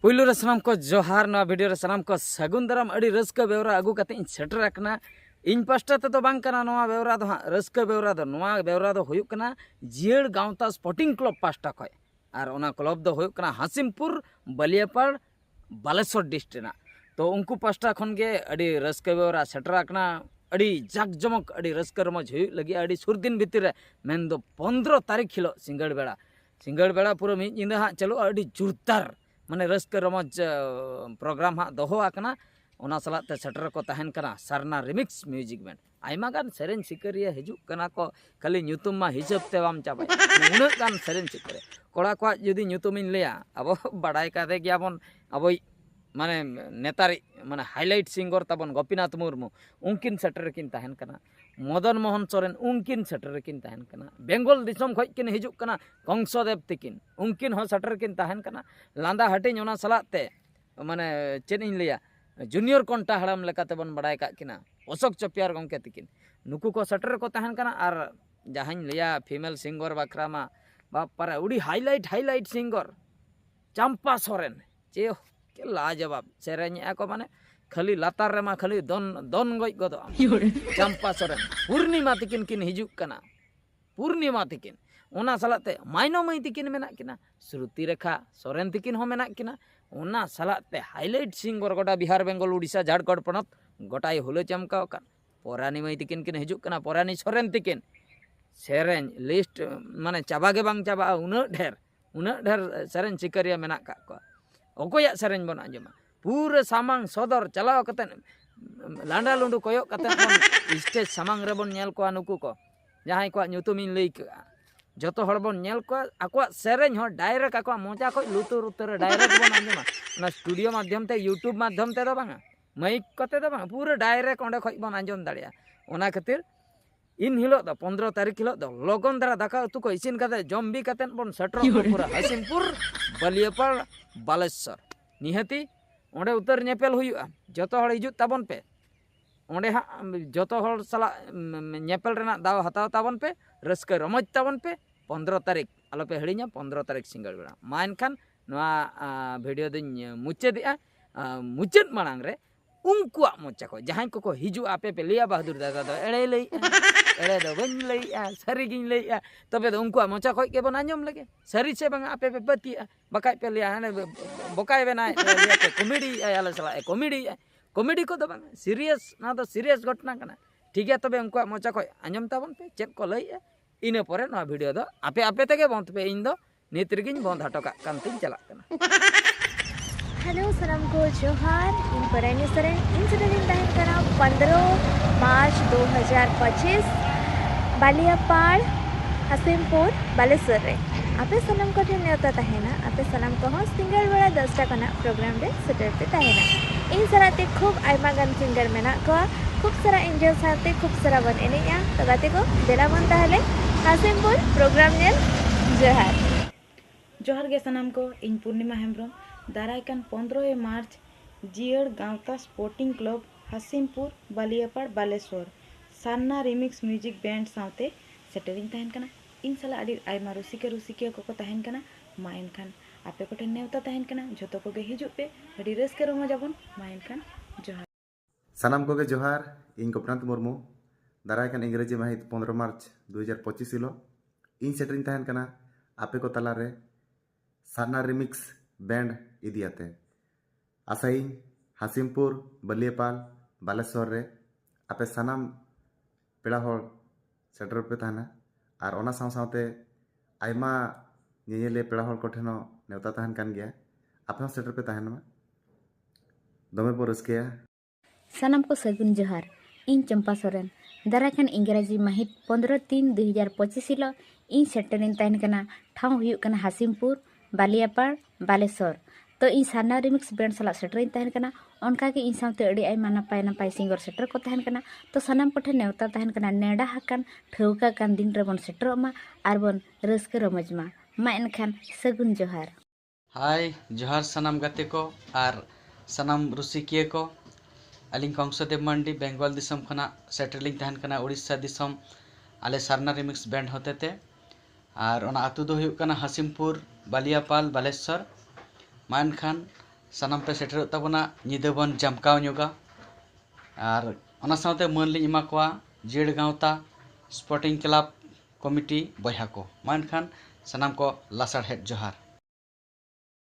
पुलू रे सनाम को जोहार ना वीडियो रे सनाम को सगुन दाराम अड़ी रस्का बेवरा अगू कते सेटर रखना इन पास्टा ते तो बांग कना नोआ बेवरा दो रस्का बेवरा दो नोआ बेवरा दो हुयुक कना जियड़ गांवता स्पोर्टिंग क्लब पास्टा खय और ओना क्लब दो हुयुक कना हासिमपुर बलियापाड़ बालेश्वर डिस्ट्रिक्ट ना तो उनको पास्टा खन के अड़ी रस्का बेवरा सेटर रखना अड़ी जाक जमक अड़ी रस्का रमज हुयुक लगी अड़ी सुर दिन भीतर रे मेन दो 15 तारीख हिलो सिंगड़ बेड़ा पूरा मी इंदा हा चलो अड़ी जुरतार माने रस्का रमज प्रोग्राम हाँ दोहो आकना ओना सलाते सेटर को तहन कना Sarna remix music band Aima गान सेरेन सिकरिया हिजुक कना को खाली ᱧᱩᱛᱩᱢ मा हिसाब ते बाम चाबाय उना गान सेरेन सिकरे कोड़ा को जदी ᱧᱩᱛᱩᱢ इन लेया अब बड़ाई कादे गयाबन अब माने नेतारी माने हाईलाइट सिंगर तबन गोपीनाथ मुर्मू उनकिन सेटर किन तहन कना मदन मोहन सोरेन उनकिन सेटर किन तहन कना बेंगल दिसम खय किन हिजुक कना कंसदेव तिकिन उनकिन हो सेटर किन तहन कना लांदा हटिन ओना सलाते माने चेन इन लेया जूनियर कोंटा हड़ाम लेकाते बन बड़ाय का किना अशोक चपियार गंके तिकिन नुकु को सेटर को तहन कना और जहां लेया फीमेल सिंगर बाखरा मा बाप पर उड़ी हाईलाइट सिंगर चंपा सोरेन चे के लाजवाब सेरेन को माने खाली लातार रे मा खाली दोन गज गदो चंपा सोरेन पूर्णिमा तिकिन किन हिजुक कना पूर्णिमा तिकिन ओना सलाते माइनो मई तिकिन मेना किना श्रुति रेखा सोरेन तिकिन हो मेना किना ओना सलाते हाईलाइट सिंगर गोटा बिहार बेंगल उड़ीसा झारखंड पनत गोटाई हुलो चमकाव का पोरानी मई तिकिन किन हिजुक कना पोरानी सोरेन तिकिन सेरेन लिस्ट माने चाबा के बांग चाबा उना ढेर सेरेन सिकरिया मेना का को ओकोया सेरेन बन आंजमा पूरे सामांग सदर चलाव कते लांडा लुंडू कोयो कते स्टेज सामांग रे बन नेल को नुकु को जहां को ᱧᱩᱛᱩᱢ इन लई का जतो हड़ बन नेल को आको सेरेन हो डायरेक्ट आको मोचा को लुतुर उतर डायरेक्ट बन आंजमा ना स्टूडियो माध्यम ते यूट्यूब माध्यम ते दो बांगा माइक कते दो बांगा पूरे डायरेक्ट ओंडे खय बन आंजम दाड़िया ओना खातिर इन हिलो दो 15 तारीख हिलो दो लगन दारा दाका उतु को इसिन कते जम्बी कते बन सेटर पूरा हासिमपुर बलियापाड़ बालेश्वर निहती ओंडे उतर नेपेल हुयुआ जतो हड़ हिजु ताबन पे ओंडे हा जतो हड़ सला नेपेल रेना दाव हताव ताबन पे रस्का रमज ताबन पे 15 तारीख आलो पे हड़िया 15 तारीख सिंगड़ बेड़ा मा एनखान नोआ वीडियो दिन मुचादिया मुचाद मांग रे उनकुआ मोचा को जहां को हिजु आपे पे लिया बहादुर दादा दो एड़े लई एड़े दो बन लई सरी गिन लई तबे दो उनकुआ मोचा को के बन आंजम लगे सरी से बंगा आपे पे पतिया बकाय पे लिया हाने बकाय बेना लिया पे कॉमेडी आला सला कॉमेडी को दो बंगा सीरियस ना तो सीरियस घटना कना ठीक है तबे उनकुआ मोचा को आंजम ताबन पे चेक को लई इने परे ना वीडियो दो आपे तेगे बंद पे इन दो नित रिगिन बंद हटका कांतिन चला कना हेलो सलाम को जोहार इन परानी सरेन इन सरेन तहन करा 15 मार्च 2025 बालियापाड़ हासिमपुर बालेश्वर रे आपे सलाम को नेवता तहना आपे सलाम को सिंगल बेड़ा 10 टाका प्रोग्राम रे सेटर पे तहना इन सराते खूब आयमा गान सिंगर मेना को खूब सारा एंजल साथे खूब सारा बन एनेया तो गाते को देला बन ताहले हासिमपुर प्रोग्राम नेल जोहार गे सनाम को इन पूर्णिमा हेम्ब्रम दारायकान 15 मार्च जियड़ गांवता स्पोर्टिंग क्लब हासिमपुर बलियापाड़ बालेश्वर सान्ना रिमिक्स म्यूजिक बैंड साथे सेटरिंग तहन कना इन साला अडी आयमा रुसिके को तहन कना मा एनखान आपे को नेवता तहन कना जतो को गे हिजु पे अडी रस्के रमो जाबन मा एनखान जोहार सनाम को गे जोहार इन गोपीनाथ मुर्मू दारायकान इंग्रेजी माहित 15 मार्च 2025 हिलो इन सेटरिंग तहन कना आपे को तला रे सान्ना रिमिक्स बैंड इदियाते आसाई हासिमपुर बलियापाड़ बालेश्वर रे आपे सानाम पेड़ा हड़ सेटर पे तहना और ओना साव सावते आयमा नेले पेड़ा हड़ को ठेनो नेवता तहन कान गया आपे सेटर पे तहना दमे पर रस्केया सनम को सगुन जोहार इन चंपा सोरेन दाराखान इंग्राजी माहित 15/3/2025 हिलो इन सेटरिन तहन कना ठाव हुयुक कना हासिमपुर बालियापाड़ बालेश्वर तो इन सान्ना रिमिक्स बैंड सला सेटरिन तहन कना उनका के इन सामते अड़ी आयमा नपाय सिंगर सेटर को तहन कना तो सनाम कोठे नेवता तहन कना नेडा हकान ठौका कान दिन रे बन सेटरमा आर बन रस्के रमजमा मा एनखान सगुन जोहार हाय जोहार सनाम गाते को और सनाम रुसिकिया को अलिंग कंसदेव मंडी बेंगल दिसम खना सेटलिंग तहन कना उड़ीसा दिसम आले सारना रिमिक्स बैंड होतेते और ओना आतु दो हुयुक कना हासिमपुर बलियापाड़ बालेश्वर मान खान सानाम पे सेटरोग ताबोना निदा बन जमकाव ᱧᱚᱜᱟ और ओना सावते मान लिंग एमा कोआ जेड़ गावता स्पोर्टिंग क्लब कमिटी बयहा को मा एनखान सानाम को लासाड़हेद जोहार।